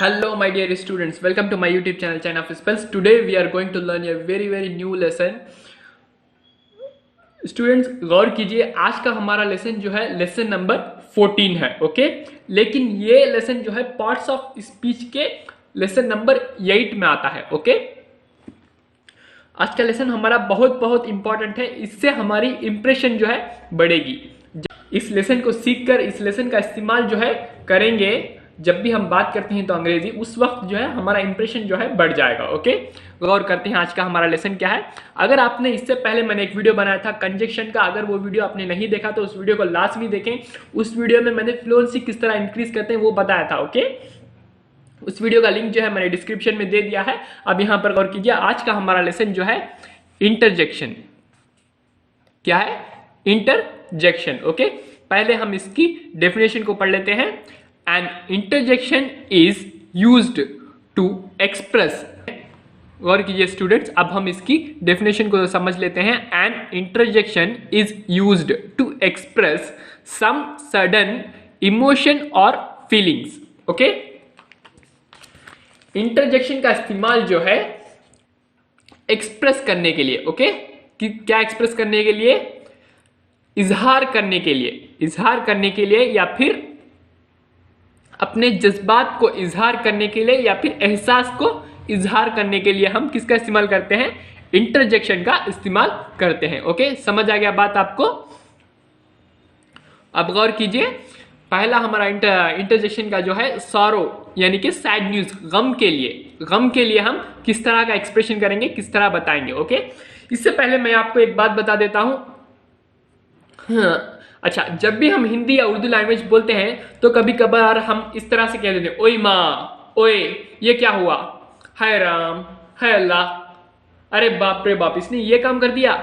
Hello my dear students, welcome to my YouTube channel China of Spells. Today we are going to learn a very new lesson. Students गौर कीजिए, आज का हमारा lesson जो है lesson number 14 है. Okay, लेकिन ये लेसन जो है पार्ट्स ऑफ स्पीच के लेसन नंबर 8 में आता है. ओके, आज का लेसन हमारा बहुत इंपॉर्टेंट है. इससे हमारी इंप्रेशन जो है बढ़ेगी. इस लेसन को सीखकर इस लेसन का इस्तेमाल जो है करेंगे जब भी हम बात करते हैं तो अंग्रेजी, उस वक्त जो है हमारा इंप्रेशन जो है बढ़ जाएगा. ओके, गौर करते हैं आज का हमारा लेसन क्या है. अगर आपने इससे पहले मैंने एक वीडियो बनाया था कंजक्शन का, अगर वो वीडियो आपने नहीं देखा तो उस वीडियो को लास्ट में देखें. उस वीडियो में मैंने फ्लुएंसी किस तरह इंक्रीज करते हैं वो बताया था. ओके, उस वीडियो का लिंक जो है मैंने डिस्क्रिप्शन में दे दिया है. अब यहां पर गौर कीजिए, आज का हमारा लेसन जो है इंटरजेक्शन. क्या है? इंटरजेक्शन. ओके, पहले हम इसकी डेफिनेशन को पढ़ लेते हैं. An interjection is used to express. गौर कीजिए स्टूडेंट्स, अब हम इसकी डेफिनेशन को समझ लेते हैं. An interjection is used to express some sudden emotion or feelings. Okay? Interjection का इस्तेमाल जो है एक्सप्रेस करने के लिए. ओके, कि क्या एक्सप्रेस करने के लिए? इजहार करने के लिए. इजहार करने के लिए या फिर अपने जज्बात को इजहार करने के लिए या फिर एहसास को इजहार करने के लिए हम किसका इस्तेमाल करते हैं? इंटरजेक्शन का इस्तेमाल करते हैं. ओके, समझ आ गया बात आपको? अब गौर कीजिए, पहला हमारा इंटरजेक्शन का जो है सॉरो यानी कि सैड न्यूज, गम के लिए हम किस तरह का एक्सप्रेशन करेंगे, किस तरह बताएंगे. ओके, इससे पहले मैं आपको एक बात बता देता हूं. अच्छा, जब भी हम हिंदी या उर्दू लैंग्वेज बोलते हैं तो कभी कभार हम इस तरह से कह देते हैं, ओए माँ, ओए ये क्या हुआ, हाय राम, हाय अल्लाह, अरे बाप रे बाप, इसने ये काम कर दिया,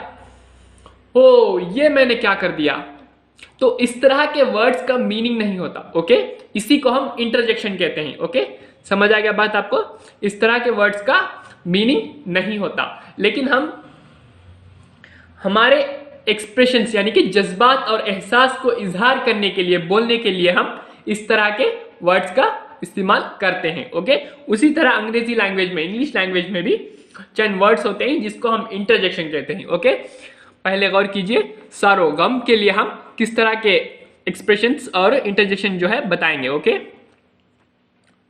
ओ ये मैंने क्या कर दिया. तो इस तरह के वर्ड्स का मीनिंग नहीं होता. ओके, इसी को हम इंटरजेक्शन कहते हैं. ओके, समझ आ गया बात आपको? इस तरह के वर्ड्स का मीनिंग नहीं होता, लेकिन हम हमारे एक्सप्रेशंस यानी कि जज्बात और एहसास को इजहार करने के लिए, बोलने के लिए हम इस तरह के वर्ड्स का इस्तेमाल करते हैं. ओके, उसी तरह अंग्रेजी लैंग्वेज में, इंग्लिश लैंग्वेज में भी चंद वर्ड्स होते हैं जिसको हम इंटरजेक्शन कहते हैं. ओके, पहले गौर कीजिए, सारो गम के लिए हम किस तरह के एक्सप्रेशंस और इंटरजेक्शन जो है बताएंगे. Okay,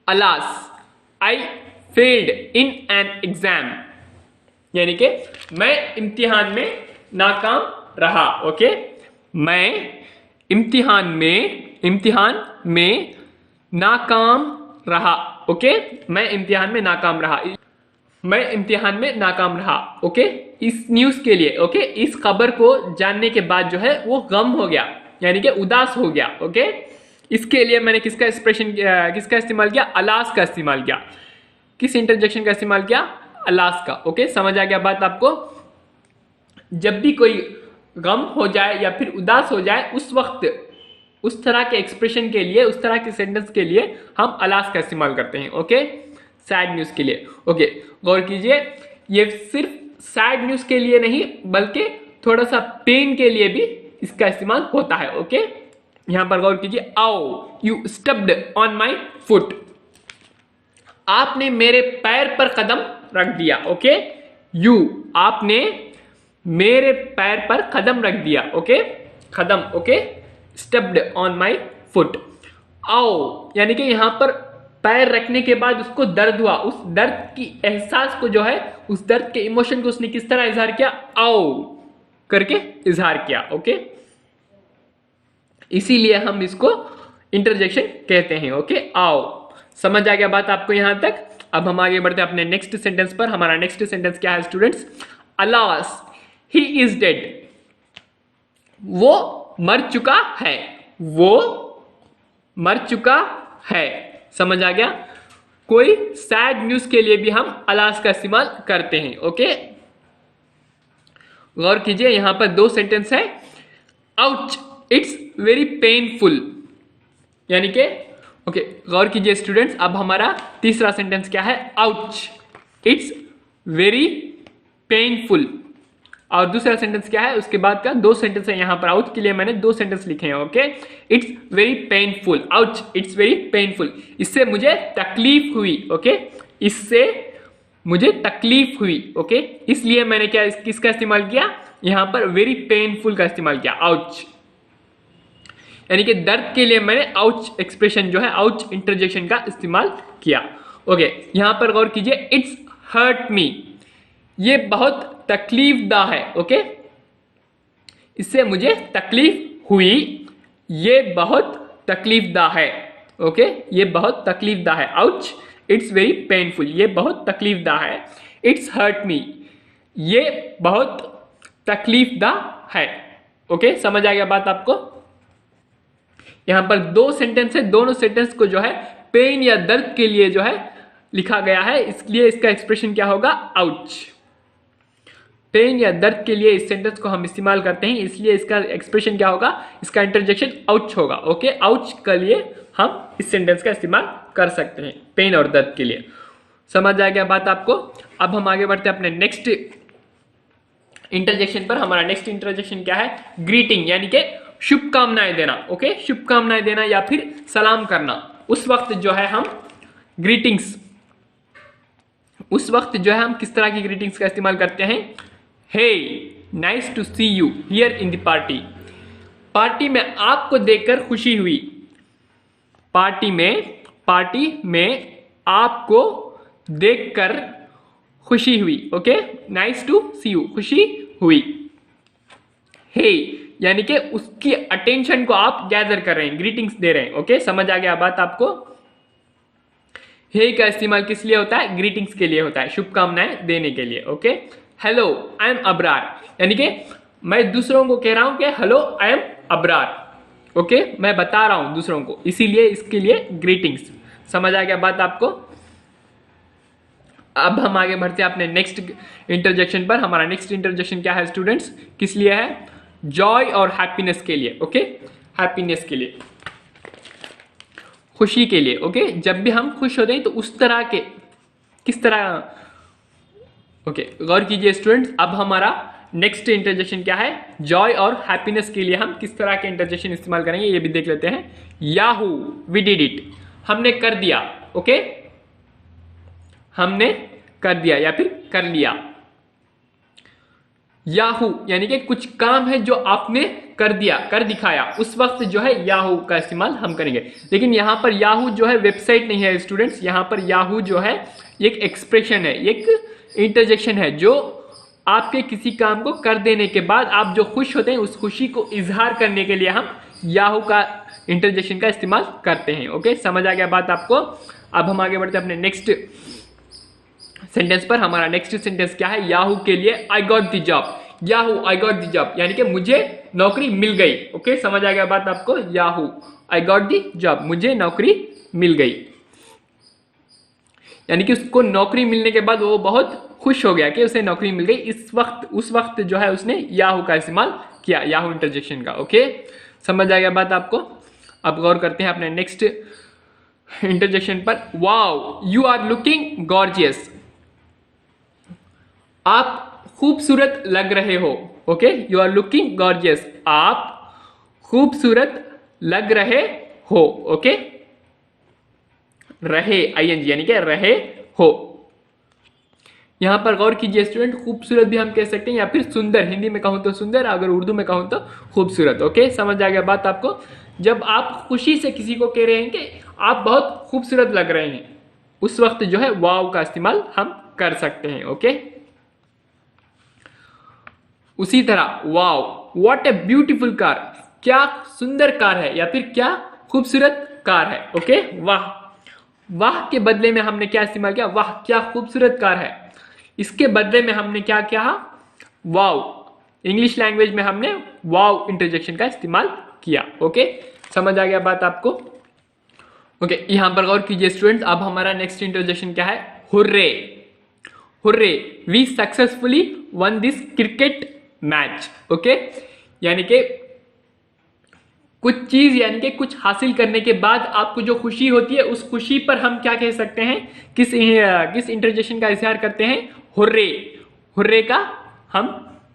alas I failed in an exam, यानी कि मैं इम्तिहान में नाकाम रहा. ओके, मैं इम्तिहान में नाकाम रहा. ओके, मैं इम्तिहान में नाकाम रहा. मैं इम्तिहान में नाकाम रहा. ओके, इस न्यूज के लिए, ओके, इस खबर को जानने के बाद जो है वो गम हो गया, यानी कि उदास हो गया. ओके, इसके लिए मैंने किसका इस्तेमाल किया? अलास का इस्तेमाल किया. किस इंटरजेक्शन का इस्तेमाल किया? अलास का. ओके, समझ आ गया बात आपको? जब भी कोई गम हो जाए या फिर उदास हो जाए, उस वक्त उस तरह के एक्सप्रेशन के लिए, उस तरह के सेंटेंस के लिए हम अलास का इस्तेमाल करते हैं. ओके, सैड न्यूज के लिए. ओके, गौर कीजिए, ये सिर्फ सैड न्यूज के लिए नहीं बल्कि थोड़ा सा पेन के लिए भी इसका इस्तेमाल होता है. ओके, यहां पर गौर कीजिए, आओ यू स्टब्ड ऑन माई फुट, आपने मेरे पैर पर कदम रख दिया. ओके, यू, आपने मेरे पैर पर कदम रख दिया. Okay, Kadam. Okay, stepped on my foot. आओ यानी कि यहां पर पैर रखने के बाद उसको दर्द हुआ, उस दर्द की एहसास को जो है, उस दर्द के इमोशन को उसने किस तरह इजहार किया? आओ करके इजहार किया. ओके, इसीलिए हम इसको इंटरजेक्शन कहते हैं. ओके, आओ. समझ आ गया बात आपको यहां तक? अब हम आगे बढ़ते हैं अपने नेक्स्ट सेंटेंस पर. हमारा नेक्स्ट सेंटेंस क्या है students? Alas he is dead, वो मर चुका है. वो मर चुका है. समझ आ गया? कोई सैड न्यूज के लिए भी हम अलास का इस्तेमाल करते हैं. ओके, गौर कीजिए, यहां पर दो सेंटेंस है. आउच इट्स वेरी पेनफुल, यानी कि ओके, गौर कीजिए स्टूडेंट्स, अब हमारा तीसरा सेंटेंस क्या है? Ouch it's very painful. और दूसरा सेंटेंस क्या है, उसके बाद का 2 सेंटेंस है। यहाँ पर आउच के लिए मैंने 2 सेंटेंस लिखे हैं। Okay, it's very painful, ouch, it's very painful, इससे मुझे तकलीफ हुई। ओके, इससे मुझे तकलीफ हुई। ओके, इसलिए मैंने क्या किसका इस्तेमाल किया, यहाँ पर वेरी पेनफुल का इस्तेमाल किया, आउच। यानी कि दर्द के लिए मैंने आउच एक्सप्रेशन जो है, आउच इंटरजेक्शन का इस्तेमाल किया। ओके, यहां पर गौर कीजिए, इट्स हर्ट मी, ये बहुत तकलीफदा है। ओके, इससे मुझे तकलीफ हुई, ये बहुत तकलीफदा है। ओके, ये बहुत तकलीफदा है, आउच, इट्स वेरी पेनफुल, ये बहुत तकलीफदा है। इट्स हर्ट मी, ये बहुत तकलीफदा है। ओके, समझ आ गया बात आपको। यहां पर 2 सेंटेंस है, दोनों सेंटेंस को जो है पेन या दर्द के लिए जो है लिखा गया है, इसलिए इसका एक्सप्रेशन क्या होगा, आउच। पेन या दर्द के लिए इस सेंटेंस को हम इस्तेमाल करते हैं, इसलिए इसका एक्सप्रेशन क्या होगा, इसका इंटरजेक्शन आउच होगा। ओके, आउच के लिए हम इस सेंटेंस का इस्तेमाल कर सकते हैं पेन और दर्द के लिए। समझ आ गया बात आपको। अब हम आगे बढ़ते हैं अपने नेक्स्ट इंटरजेक्शन पर। हमारा नेक्स्ट इंटरजेक्शन क्या है, ग्रीटिंग, यानी कि शुभकामनाएं देना। ओके, शुभकामनाएं देना या फिर सलाम करना। उस वक्त जो है हम ग्रीटिंग्स, उस वक्त जो है हम किस तरह की ग्रीटिंग्स का इस्तेमाल करते हैं, hey nice to see you here in the party, party में आपको देखकर खुशी हुई, पार्टी में आपको देखकर खुशी हुई। Okay, nice to see you, खुशी हुई। हे यानी कि उसकी अटेंशन को आप गैदर कर रहे हैं, ग्रीटिंग्स दे रहे हैं। ओके, समझ आ गया बात आपको। हे का इस्तेमाल किस लिए होता है, ग्रीटिंग्स के लिए होता है, शुभकामनाएं देने के लिए। Okay, hello I am Abrar, यानी कि मैं दूसरों को कह रहा हूं कि hello I am Abrar. Okay, मैं बता रहा हूं दूसरों को, इसीलिए इसके लिए ग्रीटिंग्स। समझ आ गया बात आपको। अब हम आगे बढ़ते हैं अपने नेक्स्ट इंटरजेक्शन पर। हमारा नेक्स्ट इंटरजेक्शन क्या है स्टूडेंट्स, किस लिए है, जॉय और हैप्पीनेस के लिए। ओके, हैप्पीनेस के लिए, खुशी के लिए। ओके, जब भी हम खुश होते हैं तो उस तरह के, किस तरह। ओके, गौर कीजिए स्टूडेंट्स। अब हमारा नेक्स्ट इंटरजेक्शन क्या है, जॉय और हैप्पीनेस के लिए हम किस तरह के इंटरजेक्शन इस्तेमाल करेंगे, ये भी देख लेते हैं। याहू, वी डिड इट, हमने कर दिया। ओके, हमने कर दिया या फिर कर लिया। याहू यानी कि कुछ काम है जो आपने कर दिया, कर दिखाया, उस वक्त जो है याहू का इस्तेमाल हम करेंगे। लेकिन यहां पर याहू जो है वेबसाइट नहीं है स्टूडेंट्स, यहां पर याहू जो है एक एक्सप्रेशन है, एक इंटरजेक्शन है जो आपके किसी काम को कर देने के बाद आप जो खुश होते हैं उस खुशी को इजहार करने के लिए हम याहू का इंटरजेक्शन का इस्तेमाल करते हैं। ओके, समझ आ गया बात आपको। अब हम आगे बढ़ते हैं अपने नेक्स्ट सेंटेंस पर। हमारा नेक्स्ट सेंटेंस क्या है, याहू के लिए I got the job, Yahoo I got the job, यानी कि मुझे नौकरी मिल गई। ओके, समझ आ गया बात आपको। Yahoo I got the job, मुझे नौकरी मिल गई, यानी कि उसको नौकरी मिलने के बाद वो बहुत खुश हो गया कि उसे नौकरी मिल गई। इस वक्त, उस वक्त जो है उसने याहू का इस्तेमाल किया, याहू इंटरजेक्शन का। ओके, समझ आ गया बात आपको। अब गौर करते हैं अपने नेक्स्ट इंटरजेक्शन पर। Wow you are looking gorgeous, आप खूबसूरत लग रहे हो। Okay, you are looking gorgeous, आप खूबसूरत लग रहे हो। ओके, रहे आईएनजी यानी कि रहे हो। यहां पर गौर कीजिए स्टूडेंट, खूबसूरत भी हम कह सकते हैं या फिर सुंदर, हिंदी में कहूं तो सुंदर, अगर उर्दू में कहूं तो खूबसूरत। ओके, समझ आ गया बात आपको। जब आप खुशी से किसी को कह रहे हैं कि आप बहुत खूबसूरत लग रहे हैं, उस वक्त जो है वाव का इस्तेमाल हम कर सकते हैं। ओके, उसी तरह वाव व्हाट ए ब्यूटीफुल कार, क्या सुंदर कार है या फिर क्या खूबसूरत कार है। ओके, वाह, वाह के बदले में हमने क्या इस्तेमाल किया, वाह क्या खूबसूरत कार है। इसके बदले में हमने क्या किया, वाव। इंग्लिश लैंग्वेज में हमने वाव इंटरजेक्शन का इस्तेमाल किया। ओके, समझ आ गया बात आपको। ओके, यहां पर गौर कीजिए स्टूडेंट। अब हमारा नेक्स्ट इंटरजेक्शन क्या है, hurray, hurray we successfully won this cricket match. Okay, यानी कि कुछ चीज, यानी कि कुछ हासिल करने के बाद आपको जो खुशी होती है, उस खुशी पर हम क्या कह सकते हैं, किस इंटरजेक्शन का इजहार करते हैं, हुर्रे। हुर्रे का हम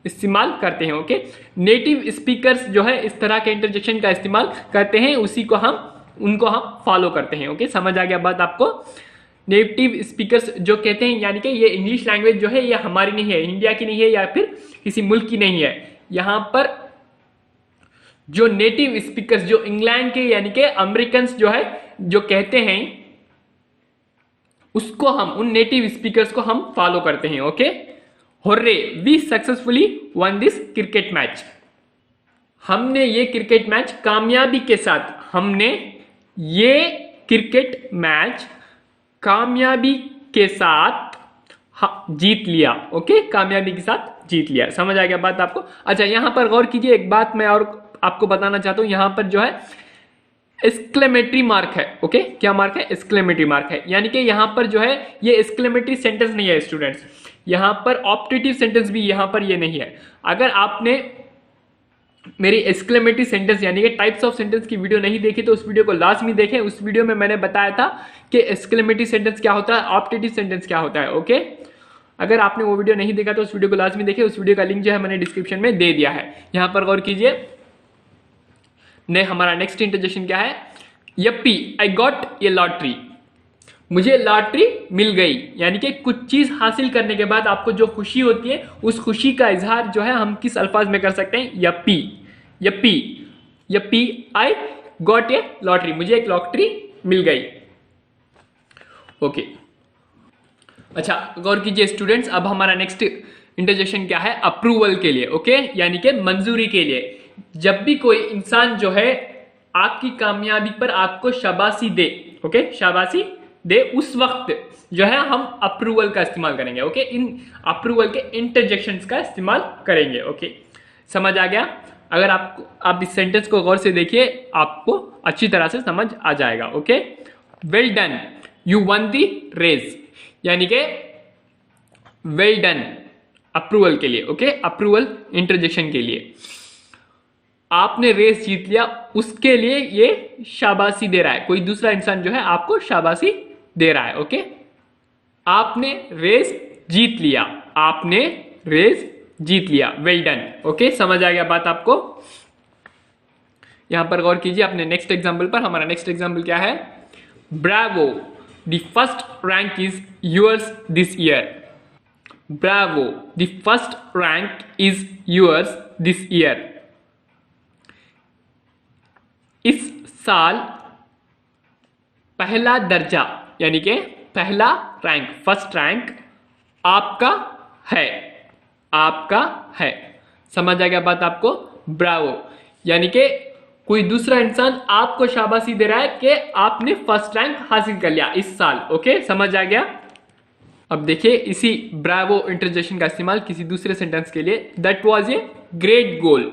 इस्तेमाल करते हैं। ओके, नेटिव स्पीकर्स जो है इस तरह के इंटरजेक्शन का इस्तेमाल करते हैं, उनको हम फॉलो करते हैं। ओके, समझ आ गया बात आपको। नेटिव स्पीकर्स जो कहते हैं यानी कि ये इंग्लिश लैंग्वेज जो है ये हमारी नहीं है, इंडिया की नहीं है या फिर किसी मुल्क की नहीं है। यहां पर जो नेटिव स्पीकर्स जो इंग्लैंड के यानी कि अमेरिकन जो है जो कहते हैं उसको हम उन नेटिव स्पीकर्स को हम फॉलो करते हैं। Okay, hooray we successfully won this cricket match. हमने ये क्रिकेट मैच कामयाबी के साथ कामयाबी के साथ जीत लिया। ओके, कामयाबी के साथ जीत लिया। समझ आ गया बात आपको। अच्छा, यहां पर गौर कीजिए, एक बात मैं और आपको बताना चाहता हूं, यहां पर जो है एक्सक्लेमेटरी मार्क है। ओके, क्या मार्क है? एक्सक्लेमेटरी मार्क है, यानी कि यहां पर जो है ये एक्सक्लेमेटरी सेंटेंस नहीं है स्टूडेंट्स, यहां पर ऑप्टेटिव सेंटेंस भी यहां पर ये नहीं है। अगर आपने मेरी एक्सक्लेमेटरी सेंटेंस यानी कि टाइप्स ऑफ सेंटेंस की वीडियो नहीं देखी तो उस वीडियो को लाजमी देखें। उस वीडियो में मैंने बताया था कि एक्सक्लेमेटरी सेंटेंस क्या होता है, ऑप्टेटिव सेंटेंस क्या होता है। ओके, अगर आपने वो वीडियो नहीं देखा तो उस वीडियो को लाजमी देखें, उस वीडियो का लिंक जो है मैंने डिस्क्रिप्शन में दे दिया है। यहां पर गौर कीजिए, हमारा नेक्स्ट इंटरजेक्शन क्या है? Yuppie I got a lottery. मुझे लॉटरी मिल गई, यानी कि कुछ चीज हासिल करने के बाद आपको जो खुशी होती है उस खुशी का इजहार जो है हम किस अल्फाज में कर सकते हैं? Yuppie, Yuppie, Yuppie I got a lottery, मुझे एक लॉटरी मिल गई। ओके, अच्छा गौर कीजिए स्टूडेंट्स, अब हमारा नेक्स्ट इंटरजेक्शन क्या है? अप्रूवल के लिए। ओके, यानी कि मंजूरी के लिए। जब भी कोई इंसान जो है आपकी कामयाबी पर आपको शाबाशी दे, ओके, शाबाशी दे, उस वक्त जो है हम अप्रूवल का इस्तेमाल करेंगे। ओके, इन अप्रूवल के इंटरजेक्शंस का इस्तेमाल करेंगे। ओके, समझ आ गया? अगर आप इस सेंटेंस को गौर से देखिए आपको अच्छी तरह से समझ आ जाएगा। Okay, well done you won the race, यानी कि वेल डन अप्रूवल के लिए। ओके, अप्रूवल इंटरजेक्शन के लिए, आपने रेस जीत लिया, उसके लिए ये शाबाशी दे रहा है, कोई दूसरा इंसान जो है आपको शाबाशी दे रहा है। ओके, आपने रेस जीत लिया, आपने रेस जीत लिया, वेल डन। ओके, समझ आ गया बात आपको। यहां पर गौर कीजिए अपने नेक्स्ट एग्जांपल पर। हमारा नेक्स्ट एग्जांपल क्या है? Bravo the first rank is yours this year. Bravo the first rank is yours this year. इस साल पहला दर्जा यानी कि पहला रैंक, फर्स्ट रैंक आपका है, आपका है। समझ आ गया बात आपको? ब्रावो यानी कि कोई दूसरा इंसान आपको शाबाशी दे रहा है कि आपने फर्स्ट रैंक हासिल कर लिया इस साल। ओके, समझ आ गया? अब देखिए इसी ब्रावो इंटरजेक्शन का इस्तेमाल किसी दूसरे सेंटेंस के लिए, दैट वाज ए ग्रेट गोल।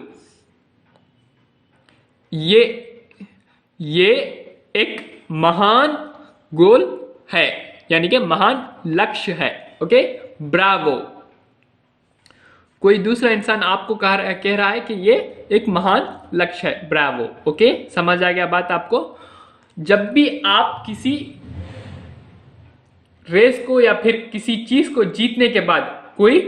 ये एक महान गोल है, यानी कि महान लक्ष्य है। ओके, ब्रावो, कोई दूसरा इंसान आपको कह रहा है कि ये एक महान लक्ष्य है, ब्रावो। ओके, समझ आ गया बात आपको? जब भी आप किसी रेस को या फिर किसी चीज को जीतने के बाद, कोई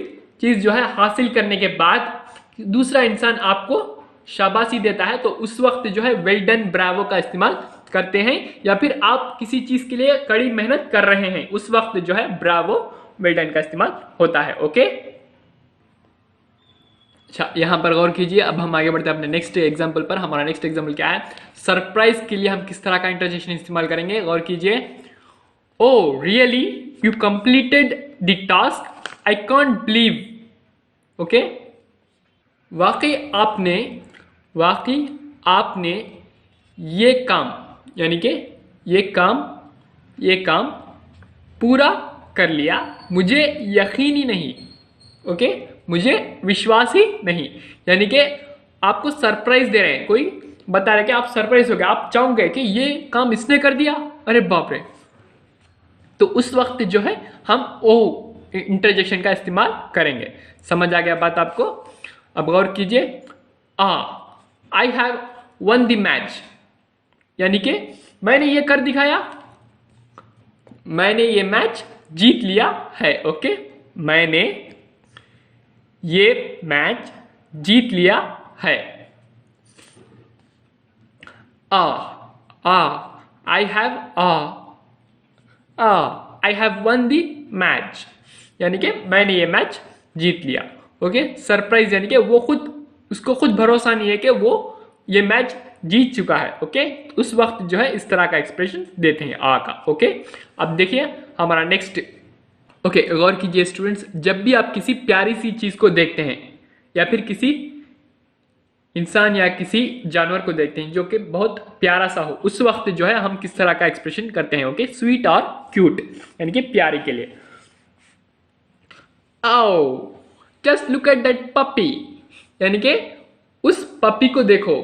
चीज जो है हासिल करने के बाद दूसरा इंसान आपको शाबाशी देता है तो उस वक्त जो है वेल डन ब्रावो का इस्तेमाल करते हैं, या फिर आप किसी चीज के लिए कड़ी मेहनत कर रहे हैं उस वक्त जो है ब्रावो वेल डन का इस्तेमाल होता है। ओके, अच्छा यहां पर गौर कीजिए। अब हम आगे बढ़ते हैं अपने नेक्स्ट एग्जांपल पर। हमारा नेक्स्ट एग्जांपल क्या है? सरप्राइज के लिए हम किस तरह का इंटरजेक्शन इस्तेमाल करेंगे? गौर कीजिए। Oh really you completed the task, I can't believe. Okay, वाकई आपने ये काम, यानी कि ये काम पूरा कर लिया, मुझे यकीन ही नहीं। ओके, मुझे विश्वास ही नहीं, यानी कि आपको सरप्राइज दे रहे हैं, कोई बता रहा है कि आप सरप्राइज हो गए, आप चाहोगे कि ये काम इसने कर दिया, अरे बाप रे, तो उस वक्त जो है हम ओ इंटरजेक्शन का इस्तेमाल करेंगे। समझ आ गया बात आपको? अब गौर कीजिए। I have one the match, यानी कि मैंने ये कर दिखाया, मैंने ये मैच जीत लिया है। ओके, मैंने ये मैच जीत लिया है। I have one the match, यानी कि मैंने ये मैच जीत लिया। ओके, सरप्राइज यानी कि वो खुद, उसको खुद भरोसा नहीं है कि वो ये मैच जीत चुका है। ओके, उस वक्त जो है इस तरह का एक्सप्रेशन देते हैं आ का। ओके, अब देखिए हमारा नेक्स्ट। ओके, गौर कीजिए स्टूडेंट्स, जब भी आप किसी प्यारी सी चीज को देखते हैं या फिर किसी इंसान या किसी जानवर को देखते हैं जो कि बहुत प्यारा सा हो, उस वक्त जो है हम किस तरह का एक्सप्रेशन करते हैं। ओके, स्वीट और क्यूट यानी कि प्यारी के लिए। आओ just look at that puppy, यानी कि उस पपी को देखो,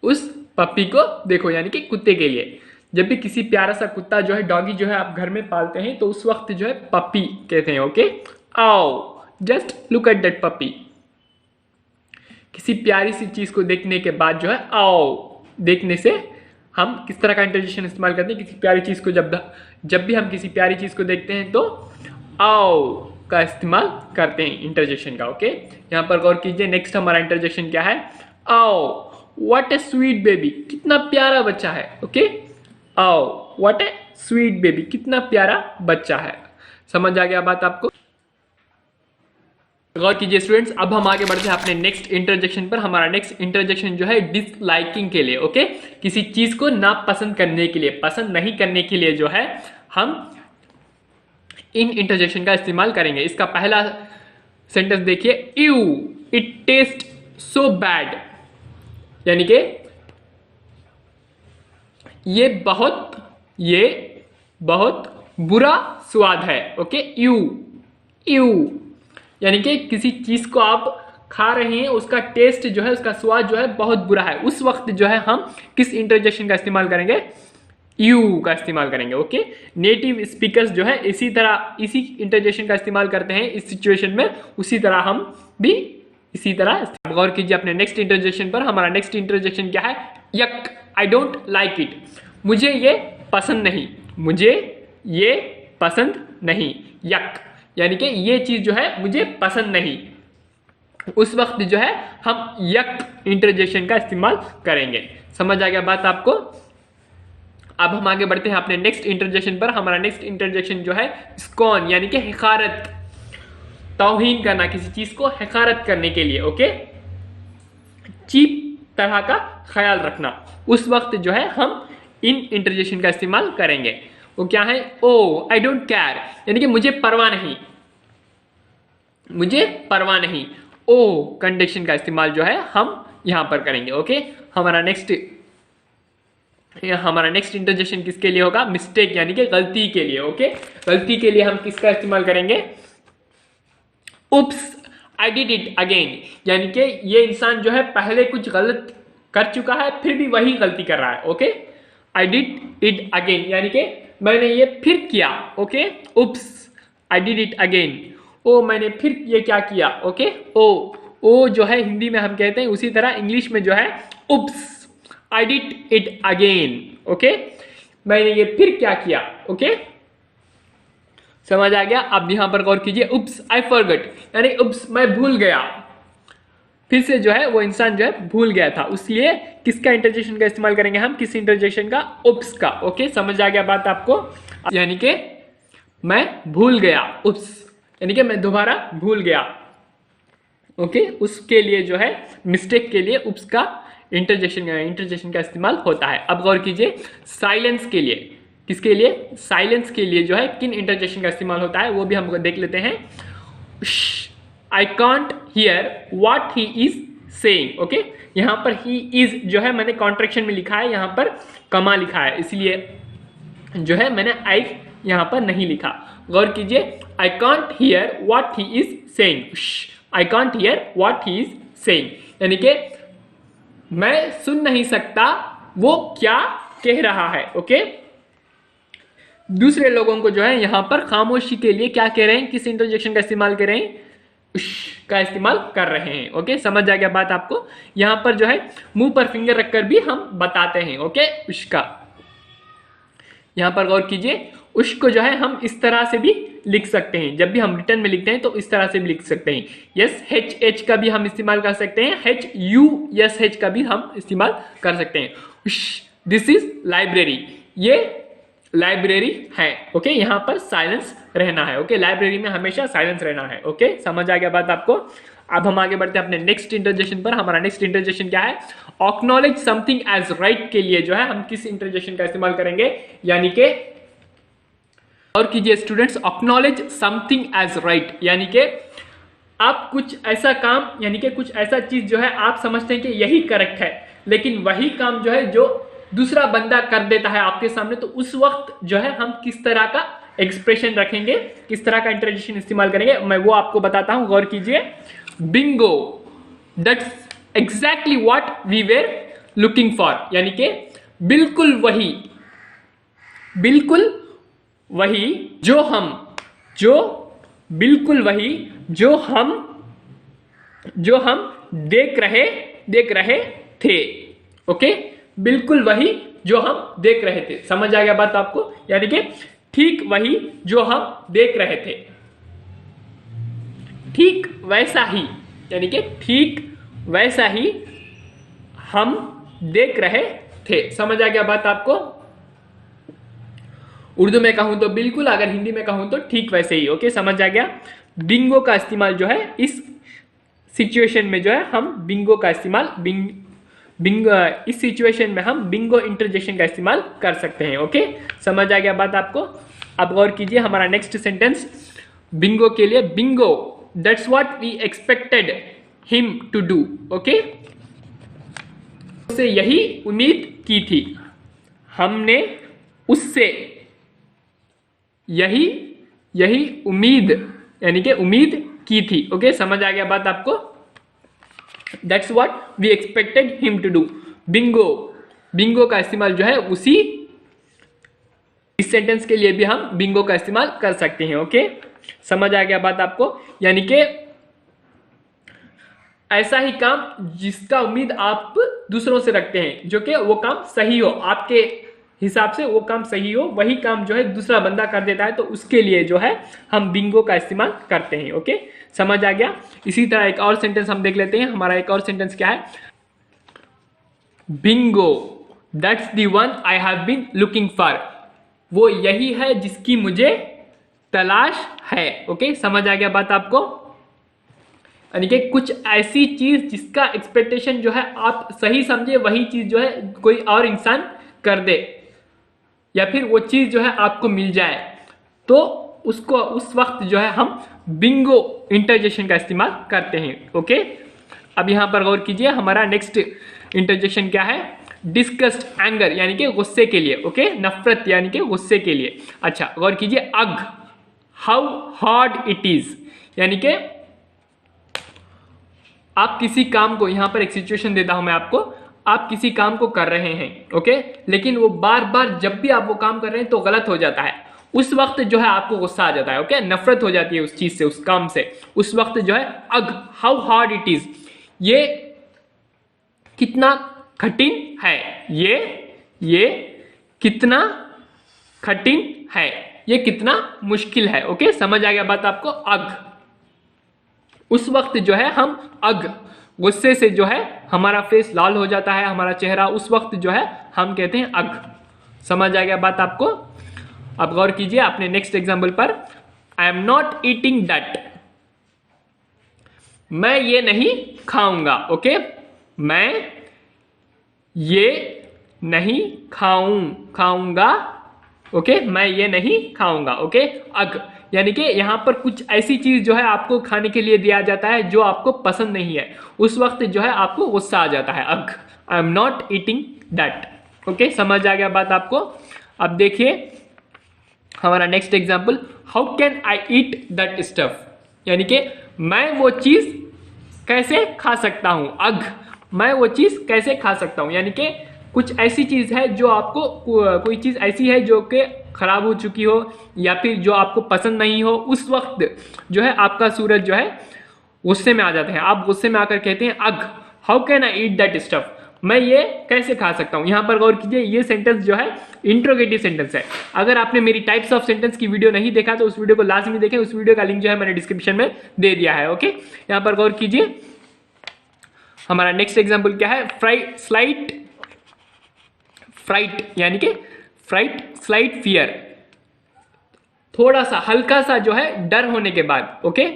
उस पपी को देखो, यानी कि कुत्ते के लिए। जब भी किसी प्यारा सा कुत्ता जो है, डॉगी जो है आप घर में पालते हैं, तो उस वक्त जो है पपी कहते हैं। ओके, आओ just look at that puppy. किसी प्यारी सी चीज को देखने के बाद जो है आओ देखने से हम किस तरह का इंटरजेक्शन इस्तेमाल करते हैं। किसी प्यारी चीज को जब भी हम किसी प्यारी चीज को देखते हैं तो आओ का इस्तेमाल करते हैं इंटरजेक्शन का। ओके, यहां पर गौर कीजिए, नेक्स्ट हमारा इंटरजेक्शन क्या है। आओ व्हाट ए स्वीट बेबी, कितना प्यारा बच्चा है। ओके, आओ व्हाट ए स्वीट बेबी, कितना प्यारा बच्चा है। समझ आ गया बात आपको? गौर कीजिए स्टूडेंट्स, अब हम आगे बढ़ते हैं अपने नेक्स्ट इंटरजेक्शन पर। हमारा नेक्स्ट इंटरजेक्शन जो है डिसलाइकिंग के लिए। ओके, किसी चीज को नापसंद करने के लिए, पसंद नहीं करने के लिए जो है हम इन इंटरजेक्शन का इस्तेमाल करेंगे। इसका पहला सेंटेंस देखिए, you it taste so bad, यानी कि ये बहुत बुरा स्वाद है। ओके, यू यानी कि किसी चीज को आप खा रहे हैं, उसका टेस्ट जो है, उसका स्वाद जो है बहुत बुरा है, उस वक्त जो है हम किस इंटरजेक्शन का इस्तेमाल करेंगे, यू का इस्तेमाल करेंगे। ओके, नेटिव स्पीकर्स जो है इसी इंटरजेक्शन का इस्तेमाल करते हैं इस सिचुएशन में, उसी तरह हम भी इसी तरह। गौर कीजिए अपने नेक्स्ट इंटरजेक्शन पर। हमारा नेक्स्ट इंटरजेक्शन क्या है, यक आई डोंट लाइक इट, मुझे ये पसंद नहीं, मुझे ये पसंद नहीं। यक यानी कि ये चीज जो है मुझे पसंद नहीं, उस वक्त जो है हम यक इंटरजेक्शन का इस्तेमाल करेंगे। समझ आ गया बात आपको? अब हम आगे बढ़ते हैं अपने नेक्स्ट इंटरजेक्शन पर। हमारा नेक्स्ट इंटरजेक्शन जो है स्कॉन, यानी कि हकारत, तौहीन करना, किसी चीज को हकारत करने के लिए। ओके, चीप तरह का ख्याल रखना, उस वक्त जो है हम इन इंटरजेक्शन का इस्तेमाल करेंगे। वो क्या है, ओ आई डोंट केयर, यानी कि मुझे परवाह नहीं, मुझे परवाह नहीं। ओ कंडीशन का इस्तेमाल जो है हम यहां पर करेंगे। ओके, हमारा नेक्स्ट इंटरजेक्शन किसके लिए होगा, मिस्टेक यानी कि गलती के लिए। ओके, गलती के लिए हम किसका इस्तेमाल करेंगे, उप्स आई डिड इट अगेन, यानी कि ये इंसान जो है पहले कुछ गलत कर चुका है, फिर भी वही गलती कर रहा है। Okay, I did it again, यानी कि मैंने ये फिर किया। Okay, oops I did it again, ओ मैंने फिर ये क्या किया। ओके, ओ जो है हिंदी में हम कहते हैं, उसी तरह इंग्लिश में जो है oops I did it again. Okay, मैंने ये फिर क्या किया। ओके, समझ आ गया? अब यहां पर गौर कीजिए, उप्स आई फॉरगॉट, यानी उप्स मैं भूल गया, फिर से जो है वो इंसान जो है भूल गया था, इसलिए किसका इंटरजेक्शन का इस्तेमाल करेंगे हम, किस इंटरजेक्शन का, उप्स का। ओके, समझ आ गया बात आपको? यानी कि मैं भूल गया, उप्स यानी कि मैं दोबारा भूल गया। ओके, उसके लिए जो है मिस्टेक के लिए उप्स का इंटरजेक्शन का इस्तेमाल होता है। अब गौर कीजिए, साइलेंस के लिए, किसके लिए, साइलेंस के लिए जो है किन इंटरजेक्शन का इस्तेमाल होता है वो भी हम देख लेते हैं। I can't hear what he is saying. Okay, यहां पर ही इज जो है मैंने कॉन्ट्रैक्शन में लिखा है, यहां पर कमा लिखा है, इसलिए जो है मैंने आई यहां पर नहीं लिखा। गौर कीजिए, I can't hear what he is saying, I can't hear what he is saying, यानी कि मैं सुन नहीं सकता वो क्या कह रहा है। ओके, दूसरे लोगों को जो है यहां पर खामोशी के लिए क्या कह रहे हैं, किस इंटरजेक्शन का इस्तेमाल कर रहे हैं, का इस्तेमाल कर रहे हैं। ओके, समझ आ गया बात आपको? यहां पर जो है मुंह पर फिंगर रखकर भी हम बताते हैं। ओके, उसका, यहां पर गौर कीजिए, उसको जो है हम इस तरह से भी लिख सकते हैं। जब भी हम रिटर्न में लिखते हैं तो इस तरह से भी लिख सकते हैं। यस एच एच का भी हम इस्तेमाल कर सकते हैं, एच यू यस एच का भी हम इस्तेमाल कर सकते हैं। दिस इज लाइब्रेरी, ये लाइब्रेरी है। ओके, यहाँ पर साइलेंस रहना है। ओके, लाइब्रेरी में हमेशा साइलेंस रहना है। ओके, समझ आ गया बात आपको। अब हम आगे बढ़ते हैं अपने नेक्स्ट इंटरजेक्शन पर। हमारा नेक्स्ट इंटरजेक्शन क्या है? एक्नॉलेज समथिंग एज राइट के लिए जो है हम किस इंटरजेक्शन का इस्तेमाल करेंगे, यानी कि और कीजिए students, acknowledge something as right, यानी कि आप कुछ ऐसा काम, यानी कि कुछ ऐसा चीज जो है आप समझते हैं कि यही करेक्ट है, लेकिन वही काम जो है जो दूसरा बंदा कर देता है आपके सामने, तो उस वक्त जो है हम किस तरह का एक्सप्रेशन रखेंगे, किस तरह का इंटरजेक्शन इस्तेमाल करेंगे, मैं वो आपको बताता हूं। गौर कीजिए। Bingo, that's exactly what we were looking for, यानी कि बिल्कुल वही, बिल्कुल वही जो हम, जो बिल्कुल वही जो हम देख रहे थे। ओके, बिल्कुल वही जो हम देख रहे थे। समझ आ गया बात आपको? यानी कि ठीक वही जो हम देख रहे थे, ठीक वैसा ही, यानी कि ठीक वैसा ही हम देख रहे थे। समझ आ गया बात आपको? उर्दू में कहूं तो बिल्कुल, अगर हिंदी में कहूं तो ठीक वैसे ही। ओके, समझ आ गया। बिंगो का इस्तेमाल जो है इस सिचुएशन में जो है हम बिंगो का इस्तेमाल इस सिचुएशन में हम बिंगो इंटरजेक्शन का इस्तेमाल कर सकते हैं। ओके, समझ आ गया बात आपको। अब गौर कीजिए हमारा नेक्स्ट सेंटेंस बिंगो के लिए। Bingo, that's what we expected him to do. Okay, उससे यही उम्मीद की थी, हमने उससे यही उम्मीद, यानी कि उम्मीद की थी। ओके, समझ आ गया बात आपको। That's what we expected him to do. Bingo, bingo का इस्तेमाल जो है उसी इस सेंटेंस के लिए भी हम बिंगो का इस्तेमाल कर सकते हैं। ओके, समझ आ गया बात आपको। यानी कि ऐसा ही काम जिसका उम्मीद आप दूसरों से रखते हैं, जो कि वो काम सही हो, आपके हिसाब से वो काम सही हो, वही काम जो है दूसरा बंदा कर देता है, तो उसके लिए जो है हम बिंगो का इस्तेमाल करते हैं। ओके, समझ आ गया। इसी तरह एक और सेंटेंस हम देख लेते हैं। हमारा एक और सेंटेंस क्या है? Bingo, that's the one I have been looking for. वो यही है जिसकी मुझे तलाश है। ओके, समझ आ गया बात आपको। यानी कि कुछ ऐसी चीज जिसका एक्सपेक्टेशन जो है आप सही समझे, वही चीज जो है कोई और इंसान कर दे, या फिर वो चीज जो है आपको मिल जाए, तो उसको उस वक्त जो है हम बिंगो इंटरजेक्शन का इस्तेमाल करते हैं। ओके, अब यहां पर गौर कीजिए हमारा नेक्स्ट इंटरजेक्शन क्या है? डिस्कस्ड एंगर, यानी कि गुस्से के लिए। ओके, नफरत यानी कि गुस्से के लिए। अच्छा, गौर कीजिए। अग, हाउ हार्ड इट इज, यानी कि आप किसी काम को, यहां पर एक सिचुएशन देता हूं मैं आपको, आप किसी काम को कर रहे हैं, ओके, लेकिन वो बार बार जब भी आप वो काम कर रहे हैं तो गलत हो जाता है, उस वक्त जो है आपको गुस्सा आ जाता है। ओके, नफरत हो जाती है उस चीज से, उस काम से। उस वक्त जो है अग, हाउ हार्ड इट इज, ये कितना कठिन है, ये कितना कठिन है, ये कितना मुश्किल है। ओके, समझ आ गया बात आपको। अग, उस वक्त जो है हम अग, गुस्से से जो है हमारा फेस लाल हो जाता है, हमारा चेहरा, उस वक्त जो है हम कहते हैं अग। समझ आ गया बात आपको। अब गौर कीजिए अपने नेक्स्ट एग्जाम्पल पर। I am not eating that, मैं ये नहीं खाऊंगा। ओके, मैं ये नहीं खाऊंगा। ओके, मैं ये नहीं खाऊंगा। ओके, अग, यानी कि यहां पर कुछ ऐसी चीज जो है आपको खाने के लिए दिया जाता है जो आपको पसंद नहीं है, उस वक्त जो है आपको गुस्सा आ जाता है। अग, I am not eating that. Okay, समझ आ गया बात आपको। अब देखिए हमारा next example. How can I eat that stuff, यानी कि मैं वो चीज कैसे खा सकता हूं। अग, मैं वो चीज कैसे खा सकता हूं, यानी कि कुछ ऐसी चीज है जो आपको, कोई चीज ऐसी है जो कि खराब हो चुकी हो या फिर जो आपको पसंद नहीं हो, उस वक्त जो है आपका सूरज जो है गुस्से में आ जाता है। आप गुस्से में आकर कहते हैं अग, how can I eat that stuff, मैं ये कैसे खा सकता हूं। यहां पर गौर कीजिए, ये सेंटेंस जो है इंट्रोगेटिव सेंटेंस है। अगर आपने मेरी टाइप्स ऑफ सेंटेंस की वीडियो नहीं देखा तो उस वीडियो को लाजमी देखें, उस वीडियो का लिंक जो है मैंने डिस्क्रिप्शन में दे दिया है। ओके, यहां पर गौर कीजिए, हमारा नेक्स्ट एग्जाम्पल क्या है, फ्राइट यानी कि स्लाइट फियर, थोड़ा सा हल्का सा जो है डर होने के बाद। ओके,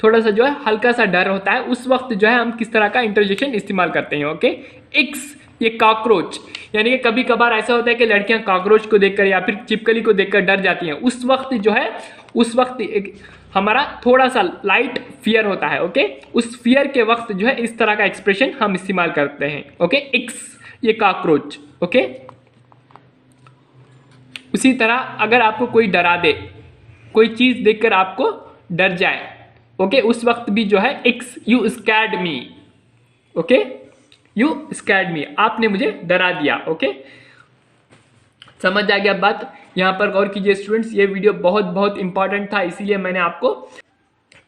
थोड़ा सा जो है हल्का सा डर होता है, उस वक्त जो है हम किस तरह का इंटरजेक्शन इस्तेमाल करते हैं। ओके, इक्स, ये कॉकरोच, यानी कि कभी कभार ऐसा होता है कि लड़कियां कॉकरोच को देखकर या फिर छिपकली को देखकर डर जाती हैं, उस वक्त जो है हमारा थोड़ा सा लाइट फियर होता है। ओके, उस फियर के वक्त जो है इस तरह का एक्सप्रेशन हम इस्तेमाल करते हैं। ओके, इक्स, ये कॉकरोच। ओके, उसी तरह अगर आपको कोई डरा दे, कोई चीज देखकर आपको डर जाए, ओके, उस वक्त भी जो है eeks, you scared me. Okay, you scared me, आपने मुझे डरा दिया। ओके, समझ आ गया बात। यहां पर गौर कीजिए स्टूडेंट्स, ये वीडियो बहुत इंपॉर्टेंट था, इसीलिए मैंने आपको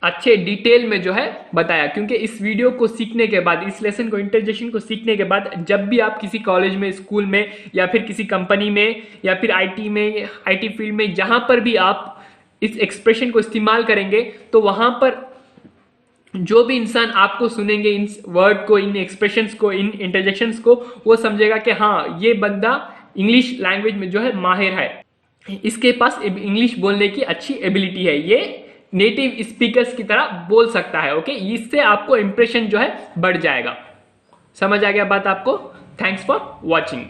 अच्छे डिटेल में जो है बताया, क्योंकि इस वीडियो को सीखने के बाद, इस लेसन को, इंटरजेक्शन को सीखने के बाद, जब भी आप किसी कॉलेज में, स्कूल में या फिर किसी कंपनी में या फिर आईटी फील्ड में, जहां पर भी आप इस एक्सप्रेशन को इस्तेमाल करेंगे तो वहां पर जो भी इंसान आपको सुनेंगे, इन वर्ड को, इन एक्सप्रेशंस को, इन इंटरजेक्शंस को, वो समझेगा कि हाँ, ये बंदा इंग्लिश लैंग्वेज में जो है माहिर है, इसके पास इंग्लिश बोलने की अच्छी एबिलिटी है, ये नेटिव स्पीकर्स की तरह बोल सकता है। ओके, इससे आपको इंप्रेशन जो है बढ़ जाएगा। समझ आ गया बात आपको? Thanks for watching.